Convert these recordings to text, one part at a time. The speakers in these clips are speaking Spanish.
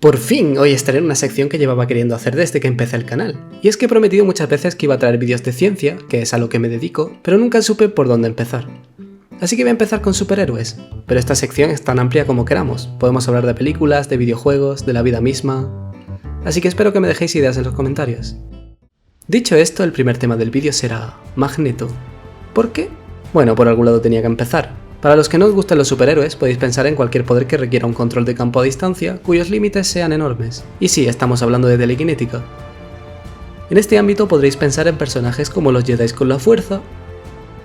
Por fin, hoy estaré en una sección que llevaba queriendo hacer desde que empecé el canal. Y es que he prometido muchas veces que iba a traer vídeos de ciencia, que es a lo que me dedico, pero nunca supe por dónde empezar. Así que voy a empezar con superhéroes, pero esta sección es tan amplia como queramos. Podemos hablar de películas, de videojuegos, de la vida misma... Así que espero que me dejéis ideas en los comentarios. Dicho esto, el primer tema del vídeo será Magneto. ¿Por qué? Bueno, por algún lado tenía que empezar. Para los que no os gusten los superhéroes, podéis pensar en cualquier poder que requiera un control de campo a distancia, cuyos límites sean enormes. Y sí, estamos hablando de telequinética. En este ámbito podréis pensar en personajes como los Jedi con la fuerza,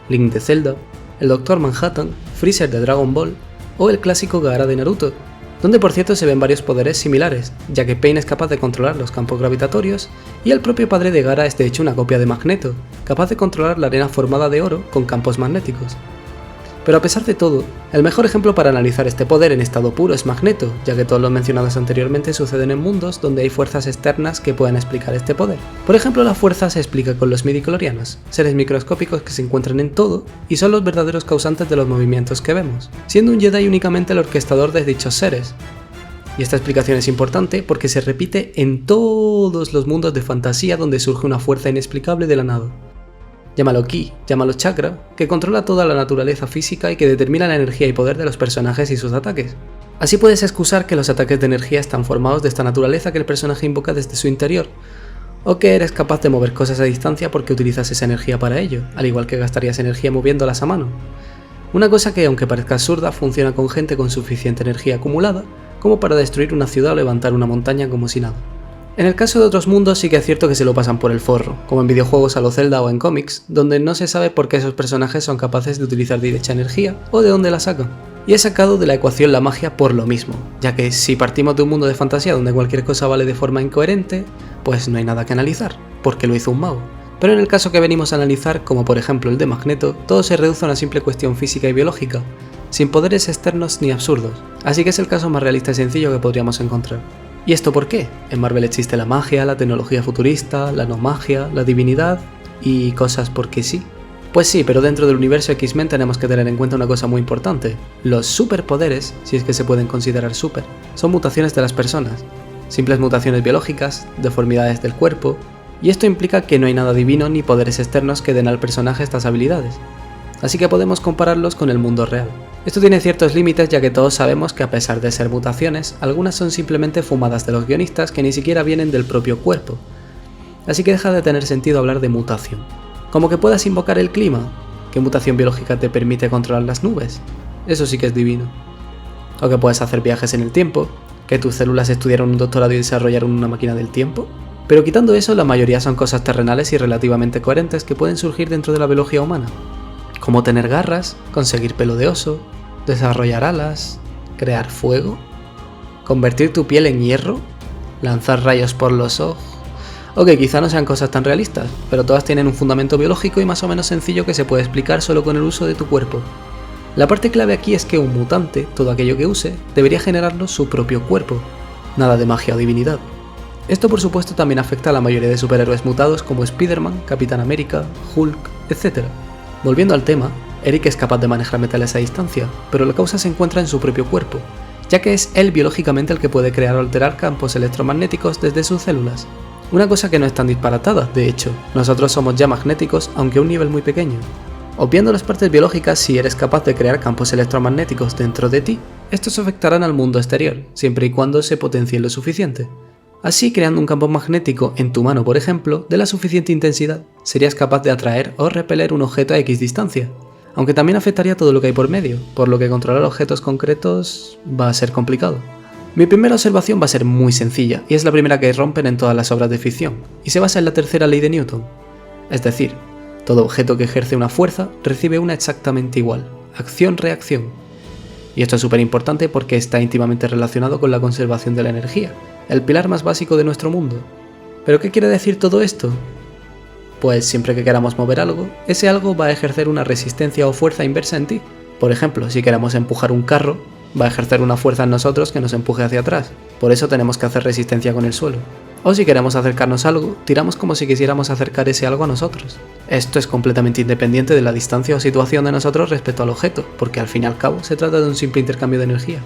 Link de Zelda, el Doctor Manhattan, Freezer de Dragon Ball o el clásico Gaara de Naruto, donde por cierto se ven varios poderes similares, ya que Pain es capaz de controlar los campos gravitatorios y el propio padre de Gaara es de hecho una copia de Magneto, capaz de controlar la arena formada de oro con campos magnéticos. Pero a pesar de todo, el mejor ejemplo para analizar este poder en estado puro es Magneto, ya que todos los mencionados anteriormente suceden en mundos donde hay fuerzas externas que puedan explicar este poder. Por ejemplo, la fuerza se explica con los midichlorianos, seres microscópicos que se encuentran en todo y son los verdaderos causantes de los movimientos que vemos, siendo un Jedi únicamente el orquestador de dichos seres. Y esta explicación es importante porque se repite en todos los mundos de fantasía donde surge una fuerza inexplicable de la nada. Llámalo ki, llámalo chakra, que controla toda la naturaleza física y que determina la energía y poder de los personajes y sus ataques. Así puedes excusar que los ataques de energía están formados de esta naturaleza que el personaje invoca desde su interior, o que eres capaz de mover cosas a distancia porque utilizas esa energía para ello, al igual que gastarías energía moviéndolas a mano. Una cosa que, aunque parezca absurda, funciona con gente con suficiente energía acumulada como para destruir una ciudad o levantar una montaña como si nada. En el caso de otros mundos sí que es cierto que se lo pasan por el forro, como en videojuegos a lo Zelda o en cómics, donde no se sabe por qué esos personajes son capaces de utilizar dicha energía o de dónde la sacan. Y he sacado de la ecuación la magia por lo mismo, ya que si partimos de un mundo de fantasía donde cualquier cosa vale de forma incoherente, pues no hay nada que analizar, porque lo hizo un mago. Pero en el caso que venimos a analizar, como por ejemplo el de Magneto, todo se reduce a una simple cuestión física y biológica, sin poderes externos ni absurdos, así que es el caso más realista y sencillo que podríamos encontrar. ¿Y esto por qué? En Marvel existe la magia, la tecnología futurista, la no magia, la divinidad y cosas porque sí. Pues sí, pero dentro del universo X-Men tenemos que tener en cuenta una cosa muy importante. Los superpoderes, si es que se pueden considerar super, son mutaciones de las personas. Simples mutaciones biológicas, deformidades del cuerpo, y esto implica que no hay nada divino ni poderes externos que den al personaje estas habilidades. Así que podemos compararlos con el mundo real. Esto tiene ciertos límites ya que todos sabemos que a pesar de ser mutaciones, algunas son simplemente fumadas de los guionistas que ni siquiera vienen del propio cuerpo. Así que deja de tener sentido hablar de mutación. Como que puedas invocar el clima, ¿qué mutación biológica te permite controlar las nubes? Eso sí que es divino. O que puedes hacer viajes en el tiempo, que tus células estudiaron un doctorado y desarrollaron una máquina del tiempo. Pero quitando eso, la mayoría son cosas terrenales y relativamente coherentes que pueden surgir dentro de la biología humana. Como tener garras, conseguir pelo de oso, desarrollar alas, crear fuego, convertir tu piel en hierro, lanzar rayos por los ojos... Ok, quizá no sean cosas tan realistas, pero todas tienen un fundamento biológico y más o menos sencillo que se puede explicar solo con el uso de tu cuerpo. La parte clave aquí es que un mutante, todo aquello que use, debería generarlo su propio cuerpo, nada de magia o divinidad. Esto por supuesto también afecta a la mayoría de superhéroes mutados como Spider-Man, Capitán América, Hulk, etc. Volviendo al tema, Eric es capaz de manejar metales a distancia, pero la causa se encuentra en su propio cuerpo, ya que es él biológicamente el que puede crear o alterar campos electromagnéticos desde sus células. Una cosa que no es tan disparatada, de hecho, nosotros somos ya magnéticos aunque a un nivel muy pequeño. Obviando las partes biológicas, si eres capaz de crear campos electromagnéticos dentro de ti, estos afectarán al mundo exterior, siempre y cuando se potencien lo suficiente. Así, creando un campo magnético en tu mano, por ejemplo, de la suficiente intensidad, serías capaz de atraer o repeler un objeto a X distancia, aunque también afectaría todo lo que hay por medio, por lo que controlar objetos concretos va a ser complicado. Mi primera observación va a ser muy sencilla, y es la primera que rompen en todas las obras de ficción, y se basa en la tercera ley de Newton. Es decir, todo objeto que ejerce una fuerza recibe una exactamente igual, acción-reacción. Y esto es súper importante porque está íntimamente relacionado con la conservación de la energía, el pilar más básico de nuestro mundo. ¿Pero qué quiere decir todo esto? Pues siempre que queramos mover algo, ese algo va a ejercer una resistencia o fuerza inversa en ti. Por ejemplo, si queremos empujar un carro, va a ejercer una fuerza en nosotros que nos empuje hacia atrás. Por eso tenemos que hacer resistencia con el suelo. O si queremos acercarnos a algo, tiramos como si quisiéramos acercar ese algo a nosotros. Esto es completamente independiente de la distancia o situación de nosotros respecto al objeto, porque al fin y al cabo se trata de un simple intercambio de energía.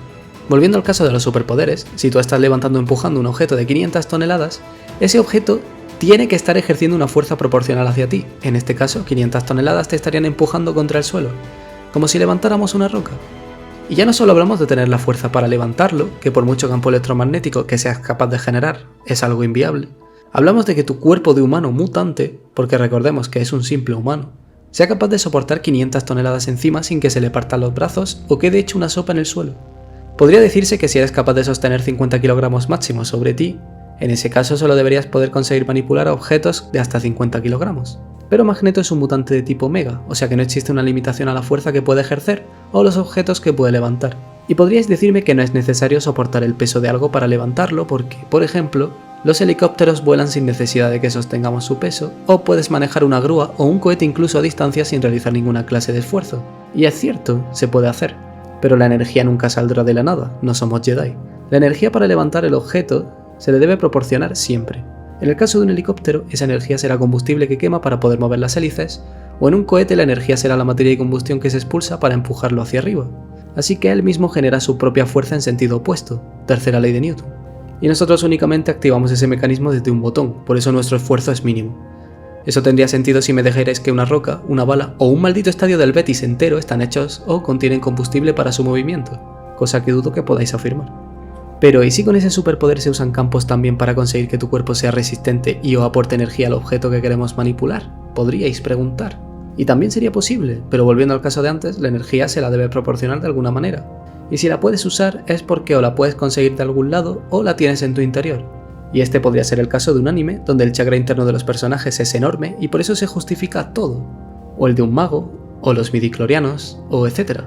Volviendo al caso de los superpoderes, si tú estás levantando o empujando un objeto de 500 toneladas, ese objeto tiene que estar ejerciendo una fuerza proporcional hacia ti. En este caso, 500 toneladas te estarían empujando contra el suelo, como si levantáramos una roca. Y ya no solo hablamos de tener la fuerza para levantarlo, que por mucho campo electromagnético que seas capaz de generar, es algo inviable. Hablamos de que tu cuerpo de humano mutante, porque recordemos que es un simple humano, sea capaz de soportar 500 toneladas encima sin que se le partan los brazos o quede hecho una sopa en el suelo. Podría decirse que si eres capaz de sostener 50 kilogramos máximo sobre ti, en ese caso solo deberías poder conseguir manipular objetos de hasta 50 kilogramos. Pero Magneto es un mutante de tipo Mega, o sea que no existe una limitación a la fuerza que puede ejercer o los objetos que puede levantar. Y podríais decirme que no es necesario soportar el peso de algo para levantarlo porque, por ejemplo, los helicópteros vuelan sin necesidad de que sostengamos su peso, o puedes manejar una grúa o un cohete incluso a distancia sin realizar ninguna clase de esfuerzo. Y es cierto, se puede hacer, pero la energía nunca saldrá de la nada, no somos Jedi. La energía para levantar el objeto se le debe proporcionar siempre. En el caso de un helicóptero, esa energía será combustible que quema para poder mover las hélices, o en un cohete la energía será la materia de combustión que se expulsa para empujarlo hacia arriba. Así que él mismo genera su propia fuerza en sentido opuesto, tercera ley de Newton. Y nosotros únicamente activamos ese mecanismo desde un botón, por eso nuestro esfuerzo es mínimo. Eso tendría sentido si me dejarais que una roca, una bala o un maldito estadio del Betis entero están hechos o contienen combustible para su movimiento, cosa que dudo que podáis afirmar. Pero ¿y si con ese superpoder se usan campos también para conseguir que tu cuerpo sea resistente y o aporte energía al objeto que queremos manipular? Podríais preguntar. Y también sería posible, pero volviendo al caso de antes, la energía se la debe proporcionar de alguna manera. Y si la puedes usar es porque o la puedes conseguir de algún lado o la tienes en tu interior. Y este podría ser el caso de un anime donde el chakra interno de los personajes es enorme y por eso se justifica todo. O el de un mago, o los midichlorianos, o etc.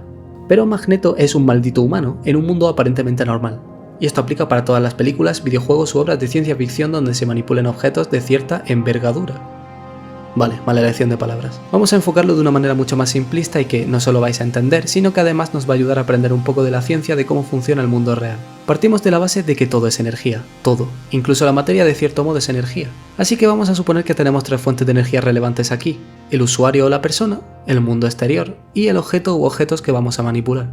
Pero Magneto es un maldito humano en un mundo aparentemente normal. Y esto aplica para todas las películas, videojuegos u obras de ciencia ficción donde se manipulen objetos de cierta envergadura. Vale, mala elección de palabras. Vamos a enfocarlo de una manera mucho más simplista y que no solo vais a entender, sino que además nos va a ayudar a aprender un poco de la ciencia de cómo funciona el mundo real. Partimos de la base de que todo es energía, todo, incluso la materia de cierto modo es energía. Así que vamos a suponer que tenemos tres fuentes de energía relevantes aquí: el usuario o la persona, el mundo exterior y el objeto u objetos que vamos a manipular.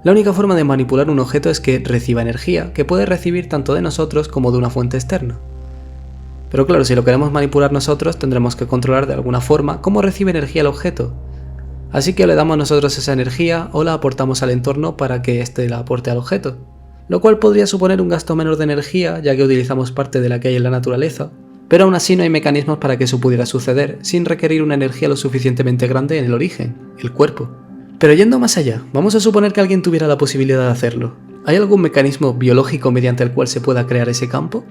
La única forma de manipular un objeto es que reciba energía, que puede recibir tanto de nosotros como de una fuente externa. Pero claro, si lo queremos manipular nosotros, tendremos que controlar de alguna forma cómo recibe energía el objeto. Así que le damos nosotros esa energía o la aportamos al entorno para que éste la aporte al objeto. Lo cual podría suponer un gasto menor de energía, ya que utilizamos parte de la que hay en la naturaleza, pero aún así no hay mecanismos para que eso pudiera suceder sin requerir una energía lo suficientemente grande en el origen, el cuerpo. Pero yendo más allá, vamos a suponer que alguien tuviera la posibilidad de hacerlo. ¿Hay algún mecanismo biológico mediante el cual se pueda crear ese campo?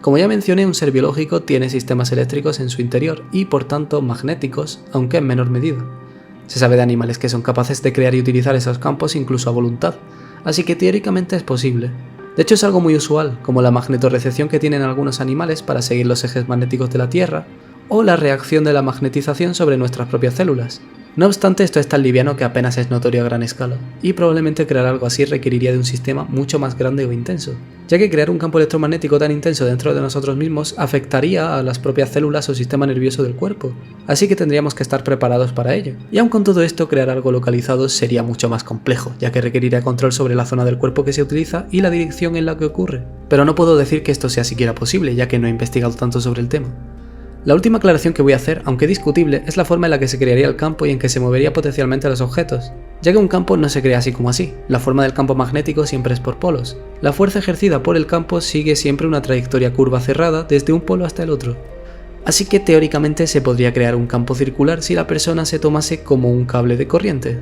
Como ya mencioné, un ser biológico tiene sistemas eléctricos en su interior y por tanto magnéticos, aunque en menor medida. Se sabe de animales que son capaces de crear y utilizar esos campos incluso a voluntad, así que teóricamente es posible. De hecho es algo muy usual, como la magnetorrecepción que tienen algunos animales para seguir los ejes magnéticos de la Tierra, o la reacción de la magnetización sobre nuestras propias células. No obstante, esto es tan liviano que apenas es notorio a gran escala, y probablemente crear algo así requeriría de un sistema mucho más grande o intenso, ya que crear un campo electromagnético tan intenso dentro de nosotros mismos afectaría a las propias células o sistema nervioso del cuerpo, así que tendríamos que estar preparados para ello. Y aun con todo esto, crear algo localizado sería mucho más complejo, ya que requeriría control sobre la zona del cuerpo que se utiliza y la dirección en la que ocurre. Pero no puedo decir que esto sea siquiera posible, ya que no he investigado tanto sobre el tema. La última aclaración que voy a hacer, aunque discutible, es la forma en la que se crearía el campo y en que se movería potencialmente los objetos, ya que un campo no se crea así como así. La forma del campo magnético siempre es por polos. La fuerza ejercida por el campo sigue siempre una trayectoria curva cerrada desde un polo hasta el otro. Así que teóricamente se podría crear un campo circular si la persona se tomase como un cable de corriente,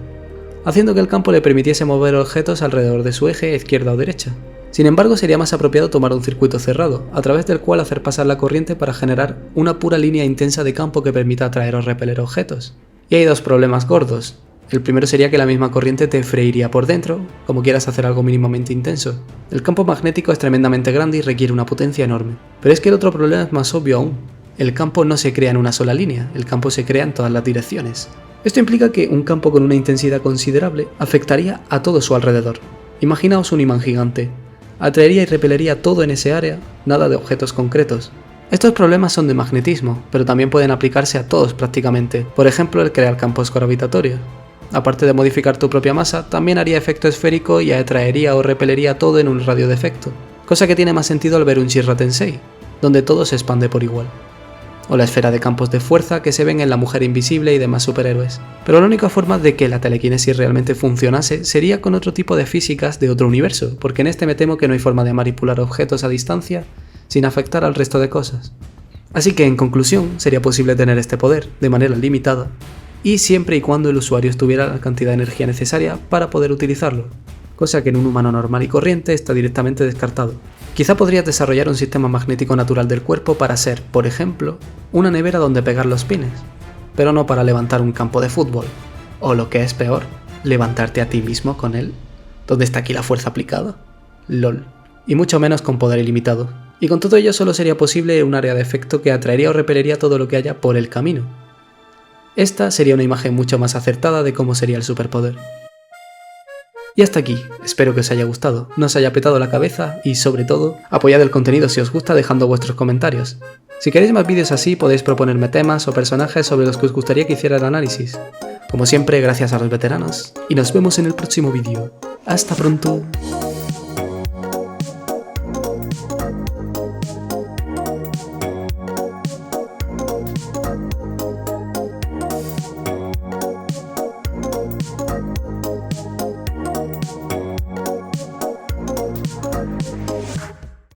haciendo que el campo le permitiese mover objetos alrededor de su eje izquierda o derecha. Sin embargo, sería más apropiado tomar un circuito cerrado, a través del cual hacer pasar la corriente para generar una pura línea intensa de campo que permita atraer o repeler objetos. Y hay dos problemas gordos. El primero sería que la misma corriente te freiría por dentro, como quieras hacer algo mínimamente intenso. El campo magnético es tremendamente grande y requiere una potencia enorme. Pero es que el otro problema es más obvio aún. El campo no se crea en una sola línea, el campo se crea en todas las direcciones. Esto implica que un campo con una intensidad considerable afectaría a todo su alrededor. Imaginaos un imán gigante. Atraería y repelería todo en ese área, nada de objetos concretos. Estos problemas son de magnetismo, pero también pueden aplicarse a todos prácticamente, por ejemplo el crear campos gravitatorios. Aparte de modificar tu propia masa, también haría efecto esférico y atraería o repelería todo en un radio de efecto, cosa que tiene más sentido al ver un Shinra Tensei, donde todo se expande por igual. O la esfera de campos de fuerza que se ven en La Mujer Invisible y demás superhéroes. Pero la única forma de que la telequinesis realmente funcionase sería con otro tipo de físicas de otro universo, porque en este me temo que no hay forma de manipular objetos a distancia sin afectar al resto de cosas. Así que en conclusión, sería posible tener este poder de manera limitada, y siempre y cuando el usuario tuviera la cantidad de energía necesaria para poder utilizarlo, cosa que en un humano normal y corriente está directamente descartado. Quizá podrías desarrollar un sistema magnético natural del cuerpo para ser, por ejemplo, una nevera donde pegar los pines, pero no para levantar un campo de fútbol, o lo que es peor, levantarte a ti mismo con él. ¿Dónde está aquí la fuerza aplicada? LOL. Y mucho menos con poder ilimitado. Y con todo ello solo sería posible un área de efecto que atraería o repelería todo lo que haya por el camino. Esta sería una imagen mucho más acertada de cómo sería el superpoder. Y hasta aquí, espero que os haya gustado, no os haya petado la cabeza y, sobre todo, apoyad el contenido si os gusta dejando vuestros comentarios. Si queréis más vídeos así podéis proponerme temas o personajes sobre los que os gustaría que hiciera el análisis. Como siempre, gracias a los veteranos, y nos vemos en el próximo vídeo. ¡Hasta pronto!